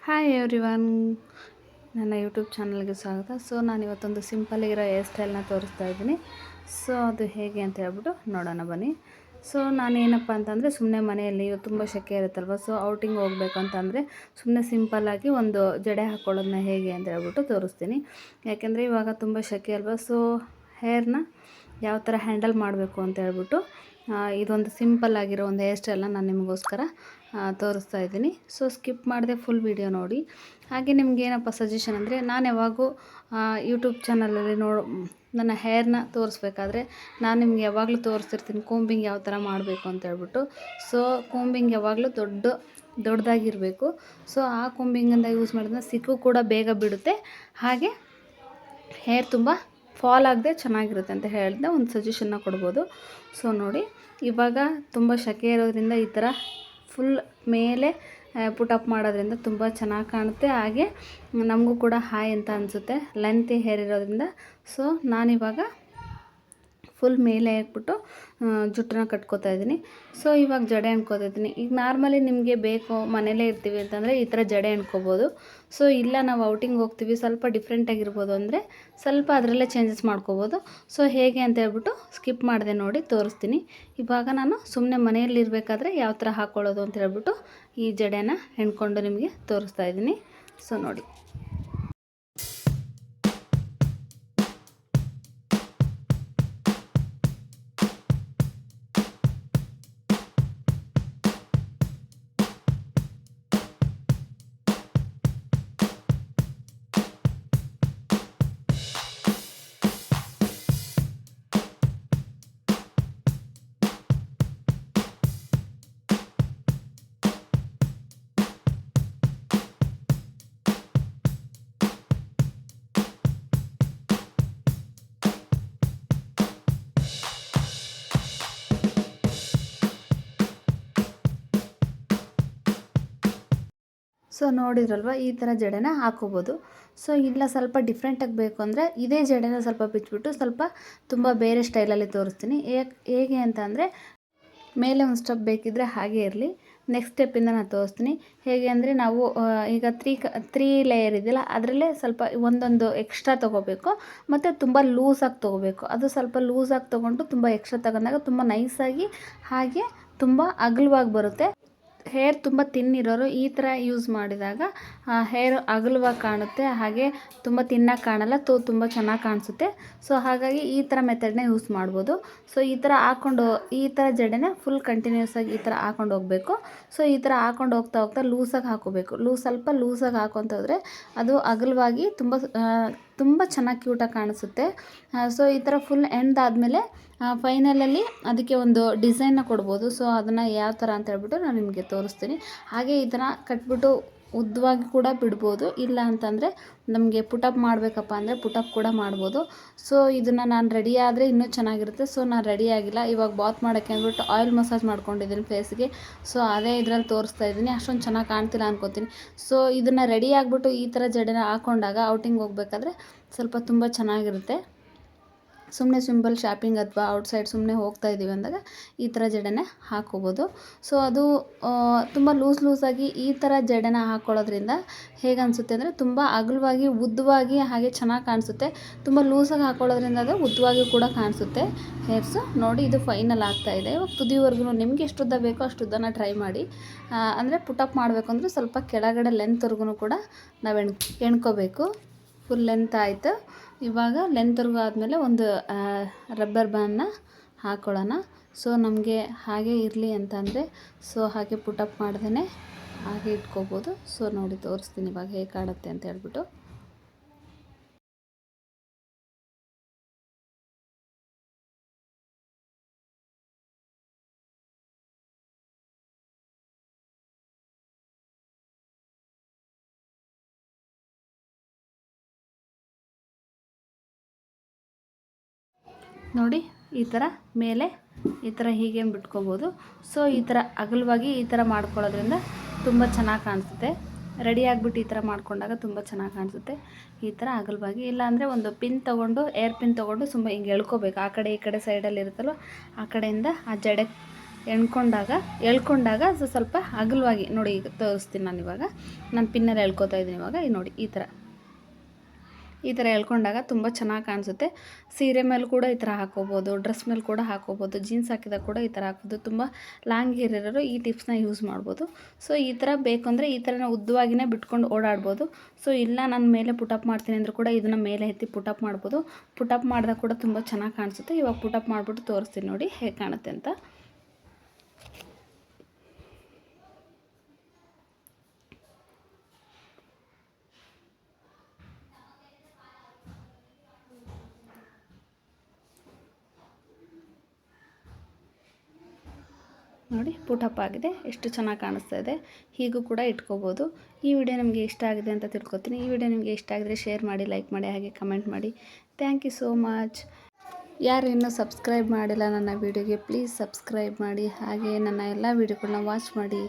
Hi everyone, ನನ್ನ YouTube ಚಾನಲ್ಗೆ ಸ್ವಾಗತ. ಸೊ ನಾನು ಇವತ್ತೊಂದು ಸಿಂಪಲ್ಲಾಗಿರೋ ಹೇರ್ ಸ್ಟೈಲ್ನ ತೋರಿಸ್ತಾ ಇದ್ದೀನಿ. ಸೊ ಅದು ಹೇಗೆ ಅಂತ ಹೇಳ್ಬಿಟ್ಟು ನೋಡೋಣ ಬನ್ನಿ. ಸೊ ನಾನೇನಪ್ಪ ಅಂತಂದರೆ ಸುಮ್ಮನೆ ಮನೆಯಲ್ಲಿ ತುಂಬ ಸೆಕೆ ಇರುತ್ತಲ್ವ, ಸೊ ಔಟಿಂಗ್ ಹೋಗ್ಬೇಕು ಅಂತಂದರೆ ಸುಮ್ಮನೆ ಸಿಂಪಲ್ಲಾಗಿ ಒಂದು ಜಡೆ ಹಾಕ್ಕೊಳ್ಳೋದನ್ನ ಹೇಗೆ ಅಂತ ಹೇಳ್ಬಿಟ್ಟು ತೋರಿಸ್ತೀನಿ. ಯಾಕೆಂದರೆ ಇವಾಗ ತುಂಬ ಸೆಕೆ ಅಲ್ವಾ, ಸೊ ಹೇರ್ನ ಯಾವ ಥರ ಹ್ಯಾಂಡಲ್ ಮಾಡಬೇಕು ಅಂತ ಹೇಳ್ಬಿಟ್ಟು ಇದೊಂದು ಸಿಂಪಲ್ ಆಗಿರೋ ಒಂದು ಹೇರ್ ಸ್ಟೈಲ್ನ ನಾನು ನಿಮಗೋಸ್ಕರ ತೋರಿಸ್ತಾ ಇದ್ದೀನಿ. ಸೊ ಸ್ಕಿಪ್ ಮಾಡದೆ ಫುಲ್ ವಿಡಿಯೋ ನೋಡಿ. ಹಾಗೆ ನಿಮಗೇನಪ್ಪ ಸಜೆಷನ್ ಅಂದರೆ, ನಾನು ಯಾವಾಗೂ ಯೂಟ್ಯೂಬ್ ಚಾನಲಲ್ಲಿ ನನ್ನ ಹೇರ್ನ ತೋರಿಸ್ಬೇಕಾದ್ರೆ ನಾನು ನಿಮ್ಗೆ ಯಾವಾಗಲೂ ತೋರಿಸ್ತಿರ್ತೀನಿ ಕೂಂಬಿಂಗ್ ಯಾವ ಥರ ಮಾಡಬೇಕು ಅಂತ ಹೇಳ್ಬಿಟ್ಟು. ಸೊ ಕೂಂಬಿಂಗ್ ಯಾವಾಗಲೂ ದೊಡ್ಡದಾಗಿರಬೇಕು. ಸೊ ಆ ಕೂಂಬಿಂಗಿಂದ ಯೂಸ್ ಮಾಡಿದ್ರೆ ಸಿಕ್ಕು ಕೂಡ ಬೇಗ ಬಿಡುತ್ತೆ, ಹಾಗೆ ಹೇರ್ ತುಂಬ ಫಾಲ್ ಆಗದೆ ಚೆನ್ನಾಗಿರುತ್ತೆ ಅಂತ ಹೇಳಿದೆ ಒಂದು ಸಜೆಷನ್ನ ಕೊಡ್ಬೋದು. ಸೊ ನೋಡಿ, ಇವಾಗ ತುಂಬ ಸೆಕೆ ಇರೋದ್ರಿಂದ ಈ ಥರ ಫುಲ್ ಮೇಲೆ ಪುಟಪ್ ಮಾಡೋದ್ರಿಂದ ತುಂಬ ಚೆನ್ನಾಗಿ ಕಾಣುತ್ತೆ, ಹಾಗೆ ನಮಗೂ ಕೂಡ ಹಾಯ್ ಅಂತ ಅನಿಸುತ್ತೆ ಲೆಂತಿ ಹೇರ್ ಇರೋದ್ರಿಂದ. ಸೊ ನಾನಿವಾಗ ಫುಲ್ ಮೇಲೆ ಹಾಕ್ಬಿಟ್ಟು ಜುಟ್ಟನ್ನ ಕಟ್ಕೋತಾ ಇದ್ದೀನಿ. ಸೊ ಇವಾಗ ಜಡೆ ಎಣ್ಕೋತಾ ಇದ್ದೀನಿ. ಈಗ ನಾರ್ಮಲಿ ನಿಮಗೆ ಬೇಕು ಮನೇಲೇ ಇರ್ತೀವಿ ಅಂತಂದರೆ ಈ ಥರ ಜಡೆ ಎಣ್ಕೋಬೋದು. ಸೊ ಇಲ್ಲ ನಾವು ಔಟಿಂಗ್ ಹೋಗ್ತೀವಿ ಸ್ವಲ್ಪ ಡಿಫ್ರೆಂಟಾಗಿರ್ಬೋದು ಅಂದರೆ ಸ್ವಲ್ಪ ಅದರಲ್ಲೇ ಚೇಂಜಸ್ ಮಾಡ್ಕೋಬೋದು. ಸೊ ಹೇಗೆ ಅಂತ ಹೇಳ್ಬಿಟ್ಟು ಸ್ಕಿಪ್ ಮಾಡಿದೆ ನೋಡಿ ತೋರಿಸ್ತೀನಿ. ಇವಾಗ ನಾನು ಸುಮ್ಮನೆ ಮನೆಯಲ್ಲಿರಬೇಕಾದ್ರೆ ಯಾವ ಥರ ಹಾಕ್ಕೊಳ್ಳೋದು ಅಂತ ಹೇಳ್ಬಿಟ್ಟು ಈ ಜಡೆನ ಎಣ್ಕೊಂಡು ನಿಮಗೆ ತೋರಿಸ್ತಾ ಇದ್ದೀನಿ. ಸೊ ನೋಡಿ, ಸೊ ನೋಡಿದ್ರಲ್ವ, ಈ ಥರ ಜಡೆನ ಹಾಕೋಬೋದು. ಸೊ ಇಲ್ಲ ಸ್ವಲ್ಪ ಡಿಫ್ರೆಂಟಾಗಿ ಬೇಕು ಅಂದರೆ ಇದೇ ಜಡೆನ ಸ್ವಲ್ಪ ಬಿಚ್ಚಿಬಿಟ್ಟು ಸ್ವಲ್ಪ ತುಂಬ ಬೇರೆ ಸ್ಟೈಲಲ್ಲಿ ತೋರಿಸ್ತೀನಿ. ಹೇಗೆ ಅಂತ ಅಂದರೆ, ಮೇಲೆ ಒಂದು ಸ್ಟೆಪ್ ಬೇಕಿದ್ದರೆ ಹಾಗೆ ಇರಲಿ, ನೆಕ್ಸ್ಟ್ ಸ್ಟೆಪ್ಪಿಂದ ನಾನು ತೋರಿಸ್ತೀನಿ. ಹೇಗೆ ಅಂದರೆ, ನಾವು ಈಗ ತ್ರೀ ಲೇಯರ್ ಇದೆಯಲ್ಲ ಅದರಲ್ಲೇ ಸ್ವಲ್ಪ ಒಂದೊಂದು ಎಕ್ಸ್ಟ್ರಾ ತೊಗೋಬೇಕು ಮತ್ತು ತುಂಬ ಲೂಸಾಗಿ ತೊಗೋಬೇಕು. ಅದು ಸ್ವಲ್ಪ ಲೂಸಾಗಿ ತೊಗೊಂಡು ತುಂಬ ಎಕ್ಸ್ಟ್ರಾ ತಗೊಂಡಾಗ ತುಂಬ ನೈಸಾಗಿ ಹಾಗೆ ತುಂಬ ಅಗಲವಾಗಿ ಬರುತ್ತೆ. ಹೇರ್ ತುಂಬ ತಿನ್ನಿರೋರು ಈ ಥರ ಯೂಸ್ ಮಾಡಿದಾಗ ಹೇರ್ ಅಗಲವಾಗಿ ಕಾಣುತ್ತೆ, ಹಾಗೆ ತುಂಬ ತಿನ್ನಾಗಿ ಕಾಣಲ್ಲ, ತುಂಬ ಚೆನ್ನಾಗಿ ಕಾಣಿಸುತ್ತೆ. ಸೊ ಹಾಗಾಗಿ ಈ ಥರ ಮೆಥಡ್ನ ಯೂಸ್ ಮಾಡ್ಬೋದು. ಸೊ ಈ ಥರ ಜಡೆನ ಫುಲ್ ಕಂಟಿನ್ಯೂಸ್ ಆಗಿ ಈ ಥರ ಹಾಕೊಂಡು ಹೋಗಬೇಕು. ಸೊ ಈ ಥರ ಹಾಕೊಂಡು ಹೋಗ್ತಾ ಹೋಗ್ತಾ ಲೂಸಾಗಿ ಹಾಕೋಬೇಕು. ಸ್ವಲ್ಪ ಲೂಸಾಗಿ ಹಾಕೊತ ಹೋದರೆ ಅದು ಅಗಲವಾಗಿ ತುಂಬ ಚೆನ್ನಾಗಿ ಕ್ಯೂಟಾಗಿ ಕಾಣಿಸುತ್ತೆ. ಸೊ ಈ ಥರ ಫುಲ್ ಎಂಡಾದಮೇಲೆ ಫೈನಲಲ್ಲಿ ಅದಕ್ಕೆ ಒಂದು ಡಿಸೈನ್ನ ಕೊಡ್ಬೋದು. ಸೊ ಅದನ್ನು ಯಾವ ಥರ ಅಂತ ಹೇಳ್ಬಿಟ್ಟು ನಾನು ನಿಮಗೆ ತೋರಿಸ್ತೀನಿ. ಹಾಗೆ ಇದನ್ನು ಕಟ್ಬಿಟ್ಟು ಉದ್ದವಾಗಿ ಕೂಡ ಬಿಡ್ಬೋದು, ಇಲ್ಲ ಅಂತಂದರೆ ನಮಗೆ ಪುಟಪ್ ಮಾಡಬೇಕಪ್ಪ ಅಂದರೆ ಪುಟಪ್ ಕೂಡ ಮಾಡ್ಬೋದು. ಸೊ ಇದನ್ನು ನಾನು ರೆಡಿ ಆದರೆ ಇನ್ನೂ ಚೆನ್ನಾಗಿರುತ್ತೆ. ಸೊ ನಾನು ರೆಡಿ ಆಗಿಲ್ಲ, ಇವಾಗ ಬಾತ್ ಮಾಡೋಕ್ಕೆ ಅಂದ್ಬಿಟ್ಟು ಆಯಿಲ್ ಮಸಾಜ್ ಮಾಡ್ಕೊಂಡಿದ್ದೀನಿ ಫೇಸ್ಗೆ. ಸೊ ಅದೇ ಇದರಲ್ಲಿ ತೋರಿಸ್ತಾ ಇದ್ದೀನಿ, ಅಷ್ಟೊಂದು ಚೆನ್ನಾಗಿ ಕಾಣ್ತಿಲ್ಲ ಅನ್ಕೋತೀನಿ. ಸೊ ಇದನ್ನು ರೆಡಿ ಆಗಿಬಿಟ್ಟು ಈ ಥರ ಜಡೆನ ಹಾಕ್ಕೊಂಡಾಗ ಔಟಿಂಗ್ ಹೋಗ್ಬೇಕಾದ್ರೆ ಸ್ವಲ್ಪ ತುಂಬ ಚೆನ್ನಾಗಿರುತ್ತೆ. ಸುಮ್ಮನೆ ಸಿಂಪಲ್ ಶಾಪಿಂಗ್ ಅಥವಾ ಔಟ್ಸೈಡ್ ಸುಮ್ಮನೆ ಹೋಗ್ತಾ ಇದ್ದೀವಿ ಅಂದಾಗ ಈ ಥರ ಜಡೆನ ಹಾಕ್ಕೋಬೋದು. ಸೊ ಅದು ತುಂಬ ಲೂಸಾಗಿ ಈ ಥರ ಜಡೆನ ಹಾಕ್ಕೊಳ್ಳೋದ್ರಿಂದ ಹೇಗೆ ಅನಿಸುತ್ತೆ ಅಂದರೆ ತುಂಬ ಅಗಲವಾಗಿ ಉದ್ದವಾಗಿ ಹಾಗೆ ಚೆನ್ನಾಗಿ ಕಾಣಿಸುತ್ತೆ. ತುಂಬ ಲೂಸಾಗಿ ಹಾಕ್ಕೊಳ್ಳೋದ್ರಿಂದ ಅದು ಉದ್ದವಾಗಿ ಕೂಡ ಕಾಣಿಸುತ್ತೆ ಹೇರ್ಸು. ನೋಡಿ, ಇದು ಫೈನಲ್ ಆಗ್ತಾಯಿದೆ. ಇವಾಗ ತುದಿವರೆಗೂ ನಿಮಗೆ ಎಷ್ಟು ಉದ್ದ ಬೇಕೋ ಅಷ್ಟು ಉದ್ದನ ಟ್ರೈ ಮಾಡಿ. ಅಂದರೆ ಪುಟಪ್ ಮಾಡಬೇಕು ಅಂದರೆ ಸ್ವಲ್ಪ ಕೆಳಗಡೆ ಲೆಂತ್ವರೆಗೂ ಕೂಡ ನಾವು ಎಣ್ಕೋಬೇಕು. ಫುಲ್ ಲೆಂತ್ ಆಯಿತು. ಇವಾಗ ಲೆಂತ್ವರೆಗೂ ಆದಮೇಲೆ ಒಂದು ರಬ್ಬರ್ ಬ್ಯಾಂಡ್ನ ಹಾಕ್ಕೊಳ್ಳೋಣ. ಸೊ ನಮಗೆ ಹಾಗೆ ಇರಲಿ ಅಂತಂದರೆ ಸೊ ಹಾಗೆ ಪುಟಪ್ ಮಾಡ್ದೇ ಹಾಗೆ ಇಟ್ಕೋಬೋದು. ಸೊ ನೋಡಿ ತೋರಿಸ್ತೀನಿ ಇವಾಗ ಹೇಗೆ ಕಾಣುತ್ತೆ ಅಂತ ಹೇಳ್ಬಿಟ್ಟು. ನೋಡಿ, ಈ ಥರ ಮೇಲೆ ಈ ಥರ ಹೀಗೆ ಬಿಟ್ಕೋಬೋದು. ಸೊ ಈ ಥರ ಅಗಲವಾಗಿ ಈ ಥರ ಮಾಡ್ಕೊಳ್ಳೋದ್ರಿಂದ ತುಂಬ ಚೆನ್ನಾಗಿ ಕಾಣಿಸುತ್ತೆ. ರೆಡಿ ಆಗಿಬಿಟ್ಟು ಈ ಥರ ಮಾಡ್ಕೊಂಡಾಗ ತುಂಬ ಚೆನ್ನಾಗಿ ಕಾಣಿಸುತ್ತೆ. ಈ ಥರ ಅಗಲವಾಗಿ, ಇಲ್ಲಾಂದರೆ ಒಂದು ಪಿನ್ ತೊಗೊಂಡು ಏರ್ ಪಿನ್ ತೊಗೊಂಡು ಹಿಂಗೆ ಎಳ್ಕೋಬೇಕು. ಆ ಕಡೆ ಈ ಕಡೆ ಸೈಡಲ್ಲಿ ಇರುತ್ತಲ್ವ, ಆ ಕಡೆಯಿಂದ ಆ ಜಡೆ ಎಳ್ಕೊಂಡಾಗ ಸ್ವಲ್ಪ ಅಗಲವಾಗಿ ನೋಡಿ, ಈಗ ತೋರಿಸ್ತೀನಿ ನಾನು. ಇವಾಗ ನಾನು ಪಿನ್ನಲ್ಲಿ ಎಳ್ಕೊತಾ ಇದ್ದೀನಿ. ಇವಾಗ ನೋಡಿ ಈ ಥರ ಎಳ್ಕೊಂಡಾಗ ತುಂಬ ಚೆನ್ನಾಗಿ ಕಾಣಿಸುತ್ತೆ. ಸೀರೆ ಮೇಲೆ ಕೂಡ ಈ ಥರ ಹಾಕೋಬೋದು, ಡ್ರೆಸ್ ಮೇಲೆ ಕೂಡ ಹಾಕೋಬೋದು, ಜೀನ್ಸ್ ಹಾಕಿದಾಗ ಕೂಡ ಈ ಥರ ಹಾಕ್ಬೋದು. ತುಂಬ ಲಾಂಗ್ ಹೇರ್ ಇರೋರು ಈ ಟಿಪ್ಸ್ನ ಯೂಸ್ ಮಾಡ್ಬೋದು. ಸೊ ಈ ಥರ ಬೇಕು ಅಂದರೆ ಈ ಥರನೇ ಉದ್ದವಾಗಿನೇ ಬಿಟ್ಕೊಂಡು ಓಡಾಡ್ಬೋದು. ಸೊ ಇಲ್ಲ ನಾನು ಮೇಲೆ ಪುಟಪ್ ಮಾಡ್ತೀನಿ ಅಂದರೂ ಕೂಡ ಇದನ್ನು ಮೇಲೆ ಎತ್ತಿ ಪುಟಪ್ ಮಾಡ್ಬೋದು. ಪುಟಪ್ ಮಾಡಿದಾಗ ಕೂಡ ತುಂಬ ಚೆನ್ನಾಗಿ ಕಾಣಿಸುತ್ತೆ. ಇವಾಗ ಪುಟಪ್ ಮಾಡಿಬಿಟ್ಟು ತೋರಿಸ್ತೀನಿ ನೋಡಿ ಹೇಗೆ ಕಾಣುತ್ತೆ ಅಂತ. ನೋಡಿ ಪುಟಪ್ ಆಗಿದೆ, ಎಷ್ಟು ಚೆನ್ನಾಗಿ ಕಾಣಿಸ್ತಾ ಇದೆ. ಹೀಗೂ ಕೂಡ ಇಟ್ಕೋಬೋದು. ಈ ವಿಡಿಯೋ ನಿಮಗೆ ಇಷ್ಟ ಆಗಿದೆ ಅಂತ ತಿಳ್ಕೊತೀನಿ. ಈ ವಿಡಿಯೋ ನಿಮಗೆ ಇಷ್ಟ ಆಗಿದ್ರೆ ಶೇರ್ ಮಾಡಿ, ಲೈಕ್ ಮಾಡಿ, ಹಾಗೆ ಕಮೆಂಟ್ ಮಾಡಿ. Thank you so much. ಯಾರು ಇನ್ನೂ ಸಬ್ಸ್ಕ್ರೈಬ್ ಮಾಡಿಲ್ಲ ನನ್ನ ವಿಡಿಯೋಗೆ, ಪ್ಲೀಸ್ ಸಬ್ಸ್ಕ್ರೈಬ್ ಮಾಡಿ, ಹಾಗೆ ನನ್ನ ಎಲ್ಲ ವಿಡಿಯೋಗಳನ್ನ ವಾಚ್ ಮಾಡಿ.